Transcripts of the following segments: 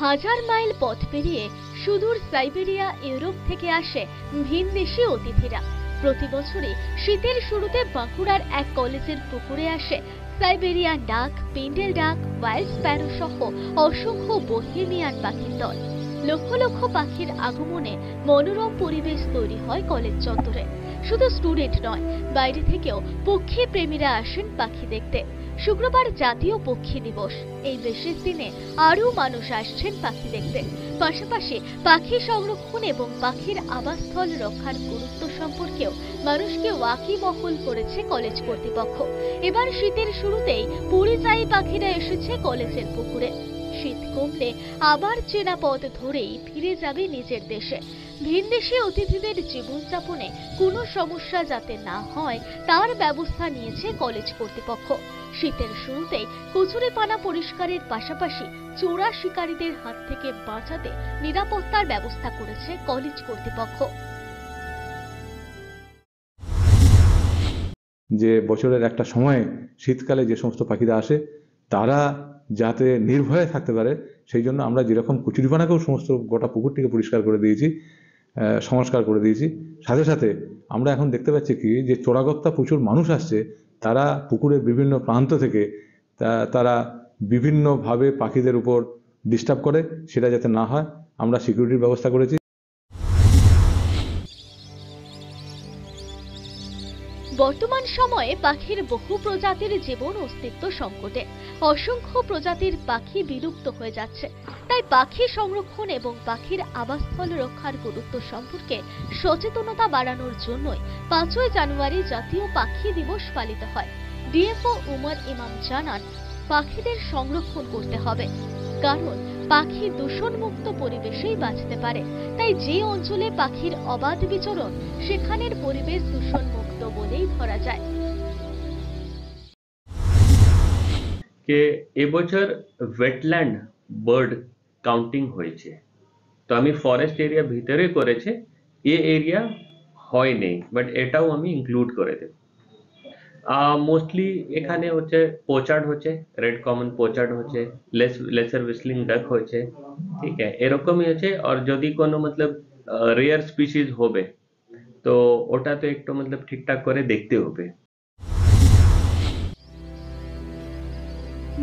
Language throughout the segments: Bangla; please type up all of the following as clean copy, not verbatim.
হাজার মাইল পথ পেরিয়ে সুদূর সাইবেরিয়া ইউরোপ থেকে আসে ভিনদেশী অতিথিরা। প্রতি বছরই শীতের শুরুতে বাঁকুড়ার এক কলেজের পুকুরে আসে সাইবেরিয়ান ডাক, পেন্ডেল ডাক, ওয়াইল্ড স্প্যারো সহ অসংখ্য বোহেমিয়ান পাখির দল। লক্ষ লক্ষ পাখির আগমনে মনোরম পরিবেশ তৈরি হয় কলেজ চত্বরে। শুধু স্টুডেন্ট নয়, বাইরে থেকেও পক্ষী প্রেমীরা আসেন পাখি দেখতে। শুক্রবার জাতীয় পক্ষী দিবস। এই বিশেষ দিনে আরও মানুষ আসছেন পাখি দেখতে। পাশাপাশি পাখি সংরক্ষণ এবং পাখির আবাসস্থল রক্ষার গুরুত্ব সম্পর্কেও মানুষকে ওয়াকিবহাল করেছে কলেজ কর্তৃপক্ষ। এবার শীতের শুরুতেই পরিযায়ী পাখিরা এসেছে কলেজের পুকুরে। শীত কমলে আবার চেনা পথ ধরেই ফিরে যাবে নিজের দেশে। ভিনদেশী অতিথিদের জীবনযাপনে কোনো সমস্যা যাতে না হয় তার ব্যবস্থা নিয়েছে কলেজ কর্তৃপক্ষ। শীতের শুরুতেই কচুরিপানা পরিষ্কারের পাশাপাশি চোরা শিকারীদের হাত থেকে বাঁচাতে নিরাপত্তার ব্যবস্থা করেছে কলেজ কর্তৃপক্ষ। যে বছরের একটা সময়ে শীতকালে যে সমস্ত পাখিরা আসে তারা যাতে নির্ভয়ে থাকতে পারে সেই জন্য আমরা যেরকম কচুরিপানাকেও সমস্ত গোটা পুকুরটিকে পরিষ্কার করে দিয়েছি, সংস্কার করে দিয়েছি। সাথে সাথে আমরা এখন দেখতে পাচ্ছি কি যে চোরাগত্তা প্রচুর মানুষ আসছে, তারা পুকুরের বিভিন্ন প্রান্ত থেকে তারা বিভিন্নভাবে পাখিদের উপর ডিস্টার্ব করে, সেটা যাতে না হয় আমরা সিকিউরিটির ব্যবস্থা করেছি। বর্তমান সময়ে পাখির বহু প্রজাতির জীবন অস্তিত্ব সংকটে। অসংখ্য প্রজাতির পাখি বিলুপ্ত হয়ে যাচ্ছে। তাই পাখি সংরক্ষণ এবং পাখির আবাসস্থল রক্ষার গুরুত্ব সম্পর্কে সচেতনতা বাড়ানোর জন্যই 5ই জানুয়ারি জাতীয় পাখি দিবস পালিত হয়। ডিএফও উমর ইমাম জানান, পাখিদের সংরক্ষণ করতে হবে, কারণ পাখি দূষণমুক্ত পরিবেশেই বাঁচতে পারে। তাই যে অঞ্চলে পাখির অবাধ বিচরণ সেখানের পরিবেশ দূষণমুক্ত বলেই ধরা যায়। কে এবছর ওয়েটল্যান্ড বার্ড কাউন্টিং হয়েছে, তো আমি ফরেস্ট এরিয়া ভিতরে করেছে, এই এরিয়া হয়নি, বাট এটাও আমি ইনক্লুড করে দেব। মোস্টলি এখানে হচ্ছে পোচার্ড হচ্ছে, রেড কমন পোচার্ড হচ্ছে, লেসার হুইসলিং ডাক হচ্ছে, ঠিক আছে, এরকমই হচ্ছে। আর যদি কোনো মতলব রেয়ার স্পিসিস হবে তো ওটা তো একটু মতলব ঠিকঠাক করে দেখতে হবে।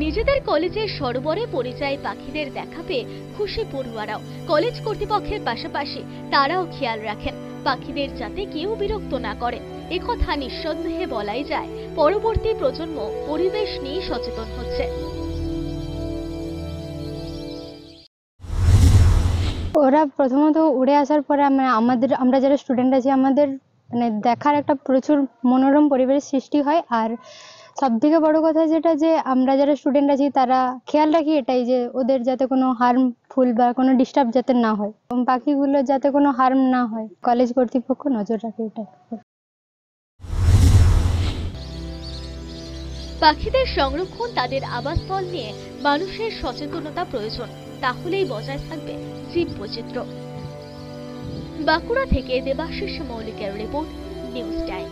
নিজেদের কলেজের সরোবরে পরিযায়ী পাখিদের দেখা পেয়ে খুশি পড়ুয়ারাও। কলেজ কর্তৃপক্ষের পাশাপাশি তারাও খেয়াল রাখেন পাখিদের যাতে কেউ বিরক্ত না করে। একথা নিঃসন্দেহে বলাই যায়, পরবর্তী প্রজন্ম পরিবেশ নিয়ে সচেতন হচ্ছে। ওরা প্রথমত উড়ে আসার পরে আমরা যারা স্টুডেন্ট আছি আমাদের দেখার একটা প্রচুর মনোরম পরিবেশ সৃষ্টি হয়। আর সব থেকে বড় কথা যেটা, যে আমরা যারা স্টুডেন্ট আছি তারা খেয়াল রাখি এটাই যে ওদের যাতে কোনো হার্মফুল বা কোনো ডিস্টার্ব যাতে না হয়, পাখিগুলো যাতে কোনো হার্ম না হয়, কলেজ কর্তৃপক্ষ নজর রাখে এটাই। পাখিদের সংরক্ষণ, তাদের আবাসস্থল নিয়ে মানুষের সচেতনতা প্রয়োজন, তাহলেই বজায় থাকবে জীববৈচিত্র্য। বাঁকুড়া থেকে দেবাশিস মৌলিকের রিপোর্ট, নিউজ টাইম।